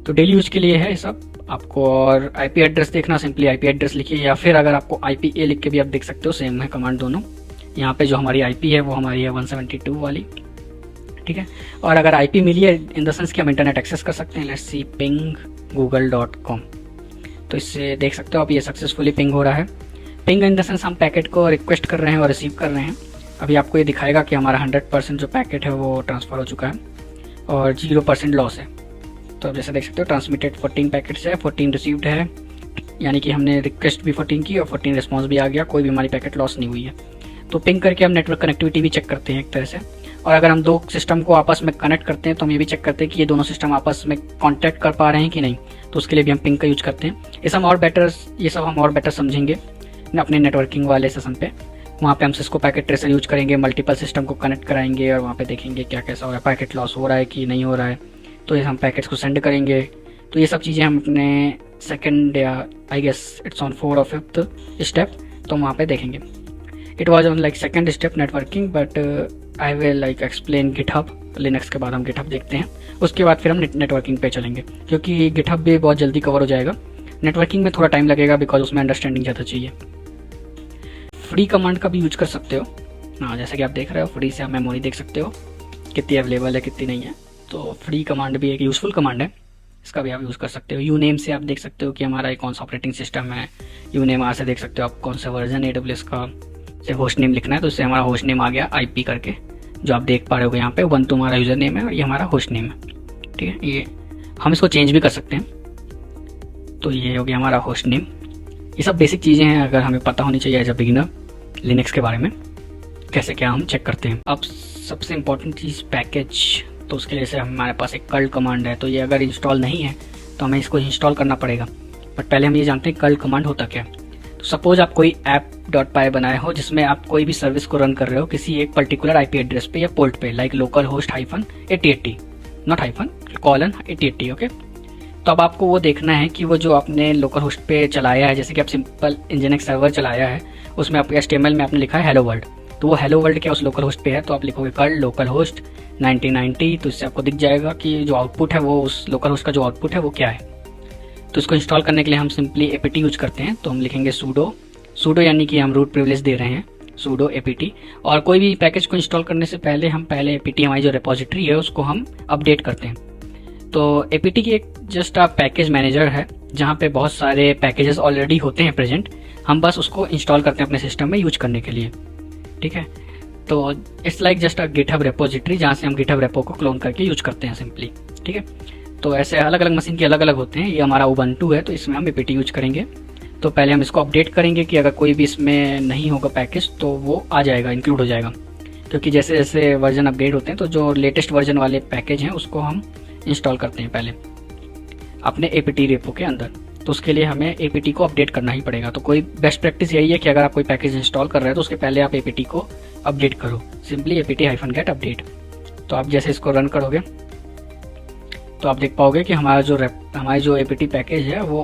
तो डेली यूज के लिए है ये सब आपको। और IP एड्रेस देखना, सिंपली IP एड्रेस लिखिए, या फिर अगर आपको IPA लिख के भी आप देख सकते हो, सेम है कमांड दोनों। यहाँ पे जो हमारी IP है वो हमारी है 172 वाली, ठीक है। और अगर IP मिली है इन द सेंस कि हम इंटरनेट एक्सेस कर सकते हैं, लेट्स सी पिंग google.com, तो इससे देख सकते हो आप ये सक्सेसफुली पिंग हो रहा है। पिंग इन द सेंस हम पैकेट को रिक्वेस्ट कर रहे हैं और रिसीव कर रहे हैं। अभी आपको ये दिखाएगा कि हमारा 100% जो पैकेट है वो ट्रांसफ़र हो चुका है और 0% लॉस है। तो जैसे देख सकते हो ट्रांसमिटेड 14 पैकेट्स है, 14 रिसीव्ड है, यानी कि हमने रिक्वेस्ट भी 14 की और 14 रिस्पॉन्स भी आ गया, कोई भी हमारी पैकेट लॉस नहीं हुई है। तो पिंग करके हम नेटवर्क कनेक्टिविटी भी चेक करते हैं एक तरह से। और अगर हम दो सिस्टम को आपस में कनेक्ट करते हैं तो हम ये भी चेक करते हैं कि ये दोनों सिस्टम आपस में कॉन्टैक्ट कर पा रहे हैं कि नहीं, तो उसके लिए भी हम पिंग का यूज करते हैं। ये सब हम और बेटर समझेंगे अपने नेटवर्किंग वाले सेशन पे। वहाँ पे हम सिस्को पैकेट ट्रेसर यूज करेंगे, मल्टीपल सिस्टम को कनेक्ट कराएंगे और वहाँ पे देखेंगे क्या कैसा हो रहा है, पैकेट लॉस हो रहा है कि नहीं हो रहा है, तो ये हम पैकेट्स को सेंड करेंगे। तो ये सब चीज़ें हम अपने सेकंड या आई गेस इट्स ऑन 4 और 5th स्टेप तो वहाँ पे देखेंगे। It was on like second step networking, but I will like explain GitHub. Linux के बाद हम गिटहब देखते हैं, उसके बाद फिर हम नेटवर्किंग पे चलेंगे, क्योंकि गिटहब भी बहुत जल्दी कवर हो जाएगा। नेटवर्किंग में थोड़ा टाइम लगेगा बिकॉज उसमें अंडरस्टैंडिंग ज़्यादा चाहिए। फ्री कमांड का भी यूज कर सकते हो, हाँ, जैसा कि आप देख रहे हो फ्री से आप मेमोरी देख सकते हो कितनी अवेलेबल है कितनी नहीं है। तो फ्री कमांड भी एक यूज़फुल कमांड है, इसका भी आप यूज़ कर सकते हो। यूनेम से आप देख सकते हो कि हमारा कौन सा ऑपरेटिंग सिस्टम है। यूनेम आर से देख सकते हो आप कौन सा वर्जन AWS का, से होस्ट नेम लिखना है तो इससे हमारा होस्ट नेम आ गया IP करके, जो आप देख पा रहे हो यहाँ पे। ubuntu हमारा यूज़र नेम है और ये हमारा होस्ट नेम है, ठीक है। ये हम इसको चेंज भी कर सकते हैं, तो ये हो गया हमारा होस्ट नेम। ये सब बेसिक चीज़ें हैं, अगर हमें पता होनी चाहिए एज अ बिगिनर लिनक्स के बारे में, कैसे क्या हम चेक करते हैं। अब सबसे इम्पोर्टेंट चीज़ पैकेज, तो उसके लिए से हमारे पास एक कर्ल कमांड है, तो ये अगर इंस्टॉल नहीं है तो हमें इसको इंस्टॉल करना पड़ेगा। बट पहले हम ये जानते हैं कर्ल कमांड होता क्या है। तो सपोज आप कोई app.py बनाए हो जिसमें आप कोई भी सर्विस को रन कर रहे हो किसी एक पर्टिकुलर IP एड्रेस पे या पोर्ट पे, like local host -8080, not hyphen colon 8080, okay. तो अब आपको वो देखना है कि वो जो आपने लोकल होस्ट पे चलाया है, जैसे कि आप सिंपल nginx सर्वर चलाया है, उसमें आपके HTML में आपने लिखा है हेलो वर्ल्ड, तो वो हेलो वर्ल्ड क्या उस लोकल होस्ट पे है, तो आप लिखोगे कर्ल लोकल होस्ट 1990, तो इससे आपको दिख जाएगा कि जो आउटपुट है वो उस लोकल होस्ट का जो आउटपुट है वो क्या है। तो इसको इंस्टॉल करने के लिए हम सिंपली apt यूज करते हैं, तो हम लिखेंगे sudo यानी कि हम रूट प्रिविलेज दे रहे हैं, sudo apt। और कोई भी पैकेज को इंस्टॉल करने से पहले हम पहले apt हमारी जो रिपोजिटरी है उसको हम अपडेट करते हैं। तो apt की एक जस्ट आप पैकेज मैनेजर है जहाँ पे बहुत सारे पैकेजेस ऑलरेडी होते हैं प्रेजेंट, हम बस उसको इंस्टॉल करते हैं अपने सिस्टम में यूज करने के लिए, ठीक है। तो it's like just a GitHub repository जहाँ से हम गिटहब रेपो को क्लोन करके यूज करते हैं सिंपली, ठीक है। तो ऐसे अलग अलग मशीन के अलग अलग होते हैं। ये हमारा ubuntu है तो इसमें हम apt यूज करेंगे। तो पहले हम इसको अपडेट करेंगे कि अगर कोई भी इसमें नहीं होगा पैकेज तो वो आ जाएगा, इंक्लूड हो जाएगा, क्योंकि जैसे जैसे वर्जन अपग्रेड होते हैं तो जो लेटेस्ट वर्जन वाले पैकेज हैं उसको हम इंस्टॉल करते हैं पहले अपने apt रेपो के अंदर। तो उसके लिए हमें apt को अपडेट करना ही पड़ेगा। तो कोई बेस्ट प्रैक्टिस यही है कि अगर आप कोई पैकेज इंस्टॉल कर रहे हैं तो उसके पहले आप apt को अपडेट करो, सिंपली apt-get अपडेट। तो आप जैसे इसको रन करोगे तो आप देख पाओगे कि हमारी जो apt पैकेज है वो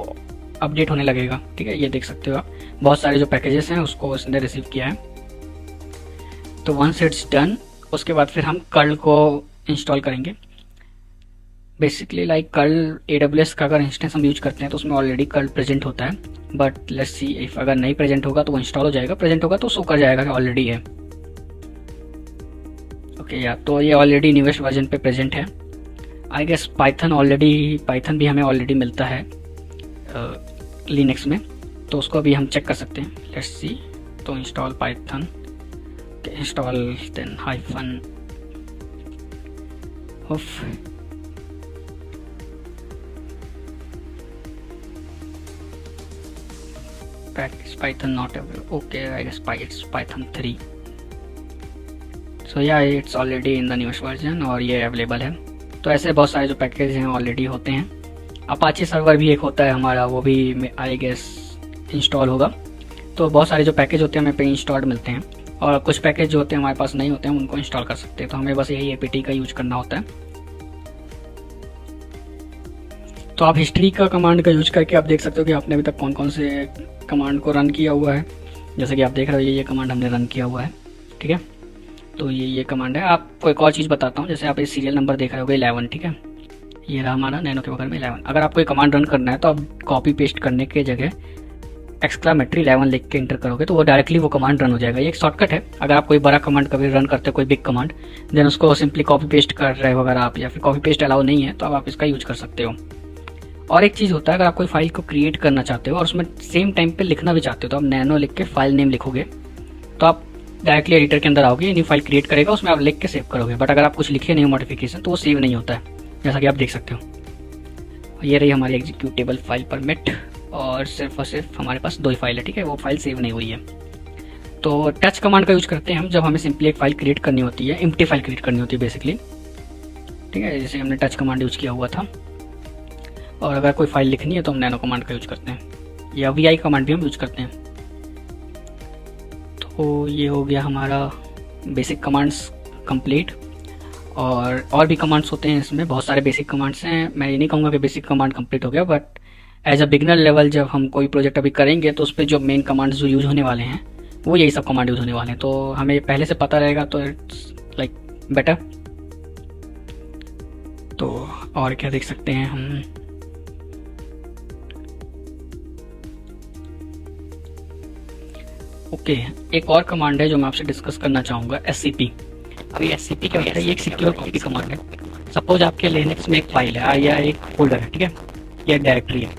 अपडेट होने लगेगा, ठीक है। ये देख सकते हो आप बहुत सारे जो पैकेजेस हैं उसको उसने रिसीव किया है। तो वंस इट्स डन उसके बाद फिर हम कर्ल को इंस्टॉल करेंगे। बेसिकली लाइक कर्ल AWS का अगर इंस्टेंस हम यूज करते हैं तो उसमें ऑलरेडी कर्ल प्रेजेंट होता है, बट लेट्स सी इफ अगर नहीं प्रेजेंट होगा तो वो इंस्टॉल हो जाएगा, प्रेजेंट होगा तो शो कर जाएगा कि ऑलरेडी है, ओके। या तो ये ऑलरेडी न्यूएस्ट वर्जन पे प्रेजेंट है। आई गेस पाइथन भी हमें ऑलरेडी मिलता है लिनक्स में, तो उसको भी हम चेक कर सकते हैं। लेट्स सी, तो install Python, install then hyphen of package Python not available, okay. I guess it's Python 3, so या it's already in the newest version और ये अवेलेबल है। तो ऐसे बहुत सारे जो पैकेज हैं ऑलरेडी होते हैं। अपाचे सर्वर भी एक होता है हमारा, वो भी आई गेस इंस्टॉल होगा। तो बहुत सारे जो पैकेज होते हैं हमें पे इंस्टॉल्ड मिलते हैं। और कुछ पैकेज जो होते हैं हमारे पास नहीं होते हैं उनको इंस्टॉल कर सकते हैं। तो हमें बस यही apt का यूज करना होता है। तो आप हिस्ट्री का कमांड का यूज करके आप देख सकते हो कि आपने अभी तक कौन कौन से कमांड को रन किया हुआ है। जैसे कि आप देख रहे हो ये कमांड हमने रन किया हुआ है, ठीक है। तो ये कमांड है। आपको एक और चीज़ बताता हूँ, जैसे आप ये सीरियल नंबर देख रहे होगे 11, ठीक है। ये रहा हमारा नैनो के बगल में 11। अगर आपको ये कमांड रन करना है तो आप कॉपी पेस्ट करने के जगह एक्सक्लामेटरी 11 लिख के इंटर करोगे तो वो डायरेक्टली वो कमांड रन हो जाएगा। ये एक शॉर्टकट है। अगर आप कोई बड़ा कमांड कभी रन करते हो, कोई बिग कमांड, देन उसको सिंपली कॉपी पेस्ट कर रहे हो अगर आप, या फिर कॉपी पेस्ट अलाउ नहीं है तो आप इसका यूज कर सकते हो। और एक चीज़ होता है, अगर आप कोई फाइल को क्रिएट करना चाहते हो और उसमें सेम टाइम पे लिखना भी चाहते हो तो आप नैनो लिख के फाइल नेम लिखोगे तो आप डायरेक्टली एडिटर के अंदर आओगे, न्यू फाइल क्रिएट करेगा, उसमें आप लिख के सेव करोगे। बट अगर आप कुछ लिखे नहीं हो मॉडिफिकेशन तो वो सेव नहीं होता है, जैसा कि आप देख सकते हो। ये रही हमारी एग्जीक्यूटेबल फाइल परमिट और सिर्फ हमारे पास 2 ही फाइल है, ठीक है। वो फाइल सेव नहीं हुई है। तो टच कमांड का यूज करते हैं हम जब हमें सिंपली एक फाइल क्रिएट करनी होती है, एम्प्टी फाइल क्रिएट करनी होती है बेसिकली, ठीक है। जैसे हमने टच कमांड यूज किया हुआ था। और अगर कोई फाइल लिखनी है तो हम नैनो कमांड का यूज करते हैं, या vi कमांड भी हम यूज करते हैं। तो ये हो गया हमारा बेसिक कमांड्स कंप्लीट। और भी कमांड्स होते हैं इसमें, बहुत सारे बेसिक कमांड्स हैं। मैं ये नहीं कहूँगा कि बेसिक कमांड कंप्लीट हो गया, but as a beginner level जब हम कोई प्रोजेक्ट अभी करेंगे तो उस पर जो मेन कमांड्स जो यूज होने वाले हैं वो यही सब कमांड यूज होने वाले हैं। तो हमें पहले से पता रहेगा तो इट्स लाइक बेटर। तो और क्या देख सकते हैं हम, ओके एक और कमांड है जो मैं आपसे डिस्कस करना चाहूँगा, SCP। अभी SCP क्या होता है, ये एक सिक्योर कॉपी कमांड है। सपोज आपके लिनक्स में एक फाइल है या एक फोल्डर है, ठीक है, या डायरेक्टरी है।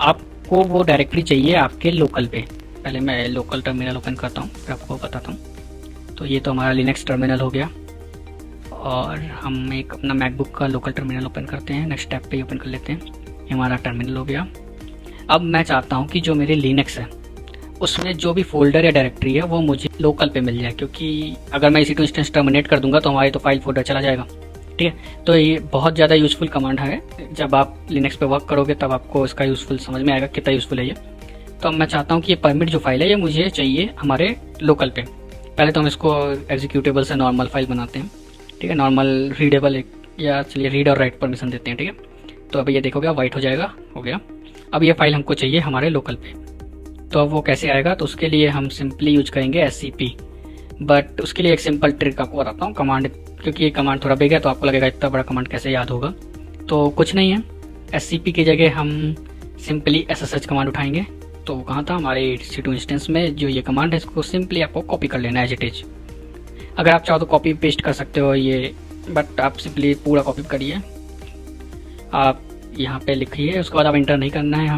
आपको वो डायरेक्टरी चाहिए आपके लोकल पे। पहले मैं लोकल टर्मिनल ओपन करता हूँ फिर आपको बताता हूँ। तो ये तो हमारा लिनक्स टर्मिनल हो गया, और हम एक अपना मैकबुक का लोकल टर्मिनल ओपन करते हैं। नेक्स्ट टैब पे ओपन कर लेते हैं। ये हमारा टर्मिनल हो गया। अब मैं चाहता हूँ कि जो मेरे लिनक्स है उसमें जो भी फोल्डर या डायरेक्टरी है वो मुझे लोकल पे मिल जाए, क्योंकि अगर मैं EC2 इंस्टेंस टर्मिनेट कर दूंगा तो हमारी तो फाइल फोल्डर चला जाएगा, ठीक है। तो ये बहुत ज़्यादा यूज़फुल कमांड है। जब आप लिनक्स पे वर्क करोगे तब आपको इसका यूज़फुल समझ में आएगा कितना यूज़फुल है ये। तो अब मैं चाहता हूँ कि ये परमिट जो फाइल है ये मुझे चाहिए हमारे लोकल पे। पहले तो हम इसको एग्जीक्यूटेबल से नॉर्मल फाइल बनाते हैं, ठीक है, नॉर्मल रीडेबल, या चलिए रीड और राइट परमिशन देते हैं, ठीक है। तो अभी ये देखोगे वाइट हो जाएगा, हो गया। अब ये फाइल हमको चाहिए हमारे लोकल पे। तो अब वो कैसे आएगा, तो उसके लिए हम सिंपली यूज करेंगे SCP। बट उसके लिए एक सिंपल ट्रिक आपको बताता हूँ कमांड, क्योंकि ये कमांड थोड़ा बिग है तो आपको लगेगा इतना बड़ा कमांड कैसे याद होगा। तो कुछ नहीं है, SCP की जगह हम सिंपली SSH कमांड उठाएंगे। तो कहाँ था, हमारे EC2 इंस्टेंस में जो ये कमांड है इसको सिंपली आपको कॉपी कर लेना है एज इट इज। अगर आप चाहो तो कॉपी पेस्ट कर सकते हो ये, बट आप सिंपली पूरा कॉपी करिए। आप यहाँ पे लिखिए, उसके बाद आप इंटर नहीं करना है,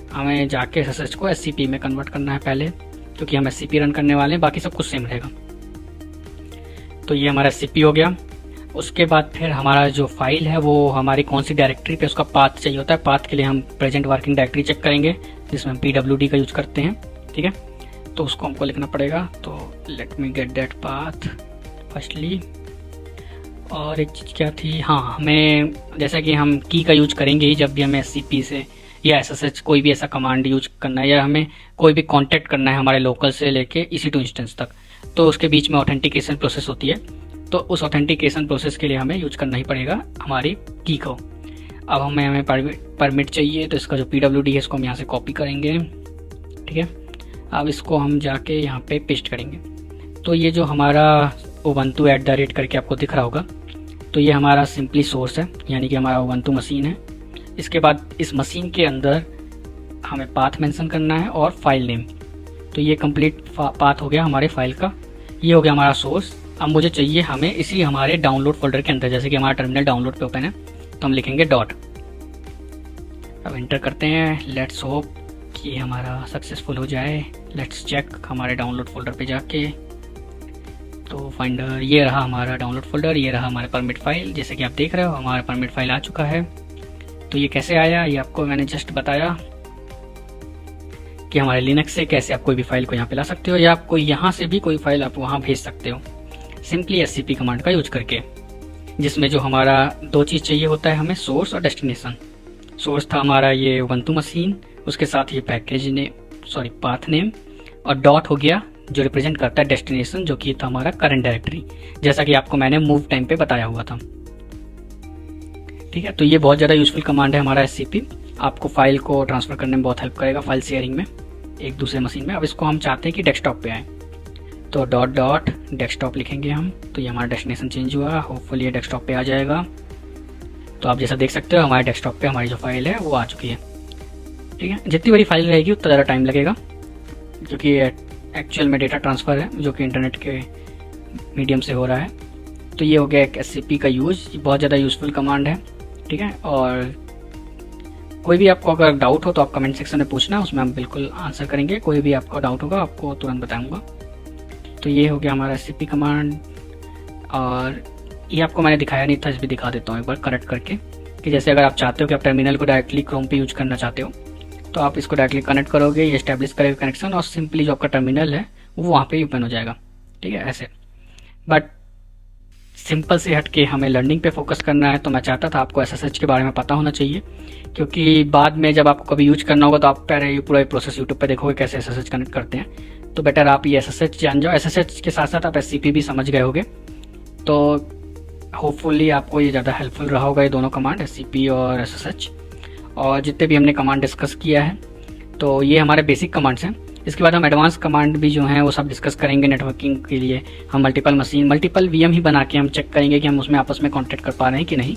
हमें जाके SSH को SCP में कन्वर्ट करना है पहले, क्योंकि हम SCP रन करने वाले हैं, बाकी सब कुछ सेम रहेगा। तो ये हमारा SCP हो गया। उसके बाद फिर हमारा जो फाइल है वो हमारी कौन सी डायरेक्टरी पे उसका पाथ चाहिए होता है। पाथ के लिए हम प्रेजेंट वर्किंग डायरेक्टरी चेक करेंगे जिसमें हम PWD का यूज करते हैं, ठीक है। तो उसको हमको लिखना पड़ेगा। तो let me get that path firstly. और एक चीज़ क्या थी, हाँ, हमें जैसा कि हम की का यूज करेंगे ही जब भी हमें SCP से या SSH कोई भी ऐसा कमांड यूज करना है, या हमें कोई भी कांटेक्ट करना है हमारे लोकल से लेके EC2 इंस्टेंस तक, तो उसके बीच में ऑथेंटिकेशन प्रोसेस होती है। तो उस ऑथेंटिकेशन प्रोसेस के लिए हमें यूज करना ही पड़ेगा हमारी की को। अब हमें परमिट चाहिए, तो इसका जो PWD है इसको हम यहाँ से कॉपी करेंगे, ठीक है। अब इसको हम जाके यहाँ पे पेस्ट करेंगे। तो ये जो हमारा Ubuntu @ करके आपको दिख रहा होगा, तो ये हमारा सिंपली सोर्स है, यानी कि हमारा Ubuntu मशीन है। इसके बाद इस मशीन के अंदर हमें पाथ मेंशन करना है और फाइल नेम। तो ये कंप्लीट पाथ हो गया हमारे फाइल का, ये हो गया हमारा सोर्स। अब मुझे चाहिए हमें इसी हमारे डाउनलोड फोल्डर के अंदर, जैसे कि हमारा टर्मिनल डाउनलोड पे ओपन है तो हम लिखेंगे डॉट। अब इंटर करते हैं। लेट्स होप कि हमारा सक्सेसफुल हो जाए। लेट्स चेक हमारे डाउनलोड फोल्डर पे जाके। तो फाइंडर, ये रहा हमारा डाउनलोड फोल्डर, ये रहा हमारे परमिट फाइल। जैसे कि आप देख रहे हो हमारा परमिट फाइल आ चुका है। तो ये कैसे आया, ये आपको मैंने जस्ट बताया कि हमारे लिनक्स से कैसे आप कोई भी फाइल को यहाँ पे ला सकते हो, या आपको यहाँ से भी कोई फाइल आप वहाँ भेज सकते हो सिंपली SCP कमांड का यूज करके, जिसमें जो हमारा 2 चीज़ चाहिए होता है हमें, सोर्स और डेस्टिनेशन। सोर्स था हमारा ये Ubuntu मशीन, उसके साथ ये पैकेज ने पाथ नेम, और डॉट हो गया जो रिप्रेजेंट करता है डेस्टिनेशन, जो कि था हमारा करंट डायरेक्टरी, जैसा कि आपको मैंने मूव टाइम पे बताया हुआ था। ठीक है, तो ये बहुत ज़्यादा यूजफुल कमांड है हमारा SCP, आपको फाइल को ट्रांसफ़र करने में बहुत हेल्प करेगा, फाइल शेयरिंग में एक दूसरे मशीन में। अब इसको हम चाहते हैं कि डेस्कटॉप पे आए, तो डॉट डेस्कटॉप लिखेंगे हम, तो ये हमारा डेस्टिनेशन चेंज हुआ, होपफुली ये डेस्कटॉप पे आ जाएगा। तो आप जैसा देख सकते हो हमारे डेस्कटॉप पे हमारी जो फाइल है वो आ चुकी है। ठीक है, जितनी बड़ी फाइल रहेगी उतना ज़्यादा टाइम लगेगा, क्योंकि एक्चुअल में डेटा ट्रांसफ़र है जो कि इंटरनेट के मीडियम से हो रहा है। तो ये हो गया एक SCP का यूज़, बहुत ज़्यादा यूज़फुल कमांड है। ठीक है, और कोई भी आपको अगर डाउट हो तो आप कमेंट सेक्शन में पूछना, उसमें हम बिल्कुल आंसर करेंगे। कोई भी आपको डाउट होगा आपको तुरंत बताऊंगा। तो ये हो गया हमारा SCP कमांड, और ये आपको मैंने दिखाया नहीं था, इस भी दिखा देता हूँ एक बार करेक्ट करके, कि जैसे अगर आप चाहते हो कि आप टर्मिनल को डायरेक्टली क्रोम पे यूज करना चाहते हो, तो आप इसको डायरेक्टली कनेक्ट करोगे, ये एस्टेब्लिश करेगा कनेक्शन, और सिंपली जो आपका टर्मिनल है वो वहाँ पे ओपन हो जाएगा। ठीक है, ऐसे। बट सिंपल से हट के हमें लर्निंग पे फोकस करना है, तो मैं चाहता था आपको SSH के बारे में पता होना चाहिए, क्योंकि बाद में जब आपको कभी यूज करना होगा तो आप पहले ये पूरा प्रोसेस यूट्यूब पे देखोगे कैसे SSH कनेक्ट करते हैं। तो बेटर आप ये SSH जान जाओ, SSH के साथ साथ आप SCP भी समझ गए होगे, तो होपफुली आपको ये ज़्यादा हेल्पफुल रहा होगा ये दोनों कमांड, SCP और SSH। और जितने भी हमने कमांड डिस्कस किया है, तो ये हमारे बेसिक कमांड्स हैं। इसके बाद हम एडवांस कमांड भी जो हैं वो सब डिस्कस करेंगे। नेटवर्किंग के लिए हम मल्टीपल VM ही बना के हम चेक करेंगे कि हम उसमें आपस में कॉन्टैक्ट कर पा रहे हैं कि नहीं,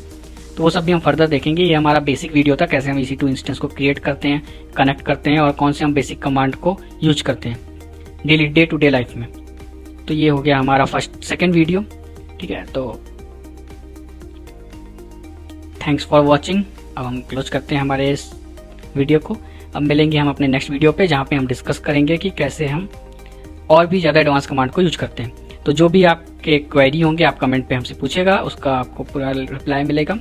तो वो सब भी हम फर्दर देखेंगे। ये हमारा बेसिक वीडियो था, कैसे हम EC2 इंस्टेंस को क्रिएट करते हैं, कनेक्ट करते हैं, और कौन से हम बेसिक कमांड को यूज करते हैं daily day to day life में। तो ये हो गया हमारा सेकेंड वीडियो। ठीक है, तो थैंक्स फॉर वॉचिंग। अब हम क्लोज करते हैं हमारे इस वीडियो को। अब मिलेंगे हम अपने नेक्स्ट वीडियो पे, जहाँ पे हम डिस्कस करेंगे कि कैसे हम और भी ज़्यादा एडवांस कमांड को यूज करते हैं। तो जो भी आपके क्वेरी होंगे आप कमेंट पे हमसे पूछेगा, उसका आपको पूरा रिप्लाई मिलेगा।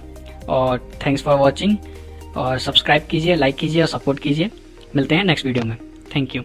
और थैंक्स फॉर वॉचिंग, और सब्सक्राइब कीजिए, लाइक कीजिए और सपोर्ट कीजिए। मिलते हैं नेक्स्ट वीडियो में। Thank you.